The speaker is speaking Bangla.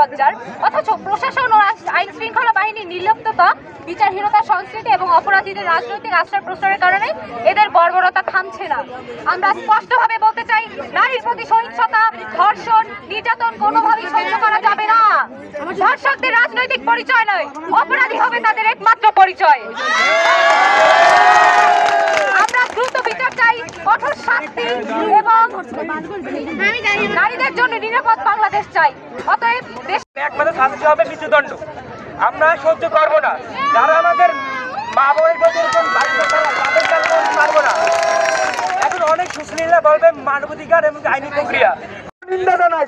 লজ্জার। অথচ প্রশাসন ও আইন শৃঙ্খলা বাহিনীর নির্লিপ্ততা, বিচারহীনতা সংস্কৃতি এবং অপরাধীদের রাজনৈতিক আশ্রয় প্রশ্রয়ের কারণে এদের বর্বরতা থামছে না। আমরা স্পষ্টভাবে বলতে চাই, নারীর প্রতি সহিংসতা, ধর্ষণ, নির্যাতন কোনোভাবেই সহ্য করা যাবে না। ধর্ষকদের রাজনৈতিক পরিচয় নয়, অপরাধী হবে তাদের একমাত্র পরিচয়। আমরা দ্রুত বিচার চাই, কঠোর শাস্তি এবং নারীদের জন্য নিরাপদ বাংলাদেশ চাই। অতএব একমাত্র শাস্তি হবে মৃত্যুদণ্ড। আমরা সহ্য করবো না। যারা আমাদের মা বোনের প্রতি এরকম পারবো না। এখন অনেক সুশীলরা বলবে মানবাধিকার এবং আইনি প্রক্রিয়া নিন্দা জানাই।